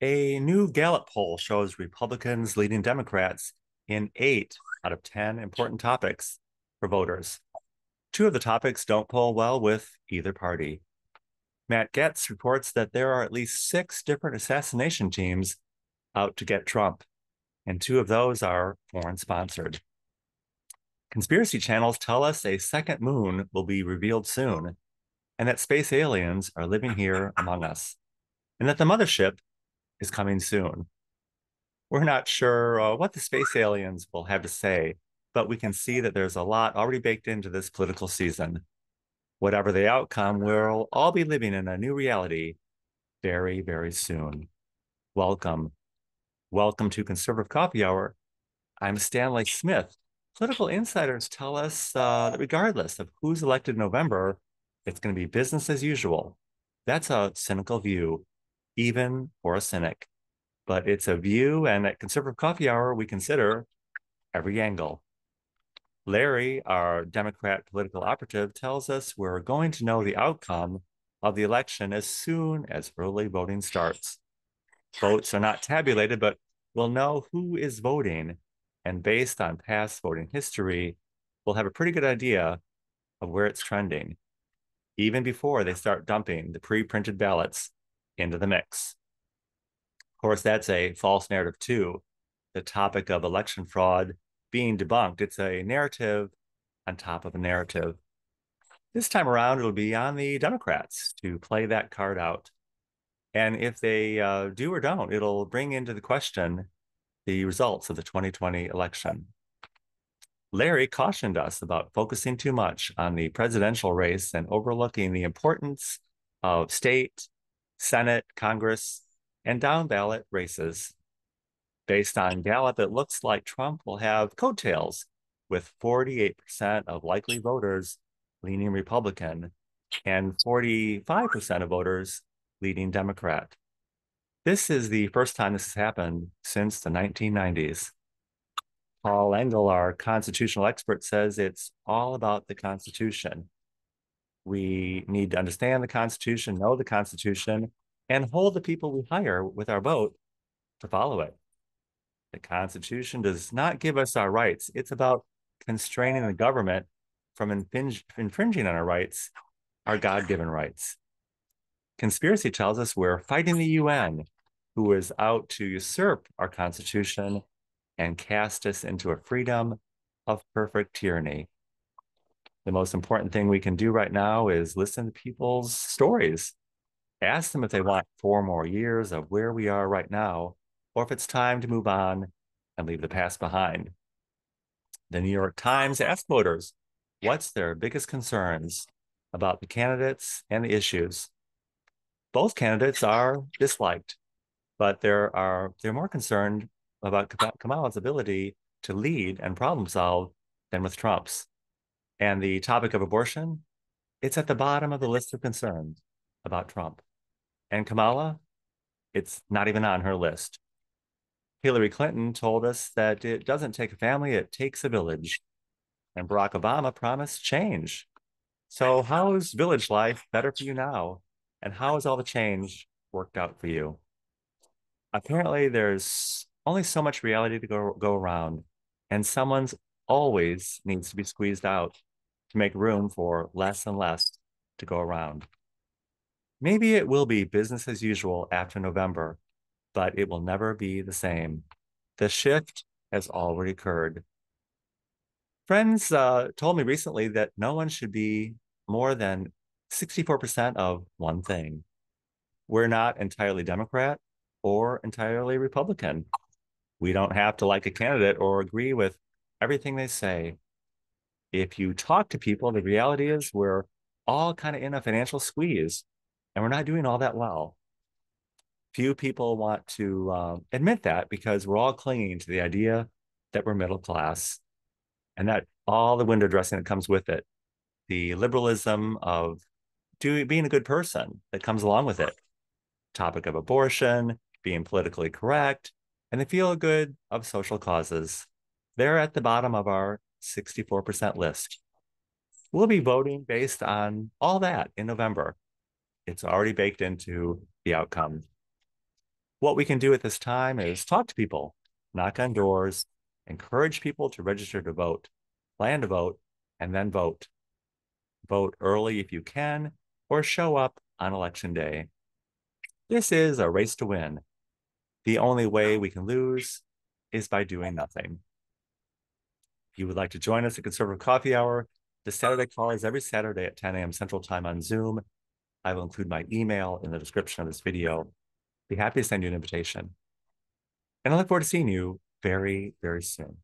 A new Gallup poll shows Republicans leading Democrats in 8 out of 10 important topics for voters. Two of the topics don't poll well with either party. Matt Getz reports that there are at least 6 different assassination teams out to get Trump, and 2 of those are foreign sponsored. Conspiracy channels tell us a second moon will be revealed soon, and that space aliens are living here among us, and that the mothership is coming soon. We're not sure what the space aliens will have to say, but we can see that there's a lot already baked into this political season. Whatever the outcome, we'll all be living in a new reality very, very soon. Welcome. Welcome to Conservative Coffee Hour. I'm Stanley Smith. Political insiders tell us that regardless of who's elected in November, it's going to be business as usual. That's a cynical view, even for a cynic. But it's a view, and at Conservative Coffee Hour, we consider every angle. Larry, our Democrat political operative, tells us we're going to know the outcome of the election as soon as early voting starts. Votes are not tabulated, but we'll know who is voting. And based on past voting history, we'll have a pretty good idea of where it's trending, even before they start dumping the pre-printed ballots into the mix. Of course, that's a false narrative too. The topic of election fraud being debunked. It's a narrative on top of a narrative. This time around, it'll be on the Democrats to play that card out. And if they do or don't, it'll bring into the question the results of the 2020 election. Larry cautioned us about focusing too much on the presidential race and overlooking the importance of state, Senate, Congress, and down ballot races. Based on Gallup, it looks like Trump will have coattails, with 48% of likely voters leaning Republican and 45% of voters leaning Democrat. This is the first time this has happened since the 1990s. Paul Engel, our constitutional expert, says it's all about the Constitution. We need to understand the Constitution, know the Constitution, and hold the people we hire with our vote to follow it. The Constitution does not give us our rights. It's about constraining the government from infringing on our rights, our God-given rights. Conspiracy tells us we're fighting the UN, who is out to usurp our Constitution and cast us into a freedom of perfect tyranny. The most important thing we can do right now is listen to people's stories. Ask them if they want 4 more years of where we are right now, or if it's time to move on and leave the past behind. The New York Times asked voters what's their biggest concerns about the candidates and the issues. Both candidates are disliked, but they're more concerned about Kamala's ability to lead and problem solve than with Trump's. And the topic of abortion, it's at the bottom of the list of concerns about Trump. And Kamala, it's not even on her list. Hillary Clinton told us that it doesn't take a family, it takes a village. And Barack Obama promised change. So how is village life better for you now? And how has all the change worked out for you? Apparently, there's only so much reality to go around, and someone's always needs to be squeezed out to make room for less and less to go around. Maybe it will be business as usual after November, but it will never be the same. The shift has already occurred. Friends told me recently that no one should be more than 64% of one thing. We're not entirely Democrat or entirely Republican. We don't have to like a candidate or agree with everything they say. If you talk to people, the reality is we're all kind of in a financial squeeze and we're not doing all that well. Few people want to admit that because we're all clinging to the idea that we're middle class and that all the window dressing that comes with it, the liberalism of being a good person that comes along with it, topic of abortion, being politically correct, and the feel good of social causes. They're at the bottom of our 64% list. We'll be voting based on all that in November. It's already baked into the outcome. What we can do at this time is talk to people, knock on doors, encourage people to register to vote, plan to vote, and then vote. Vote early if you can, or show up on election day. This is a race to win. The only way we can lose is by doing nothing. If you would like to join us at Conservative Coffee Hour, the Saturday call is every Saturday at 10 a.m. Central Time on Zoom. I will include my email in the description of this video. Be happy to send you an invitation. And I look forward to seeing you very, very soon.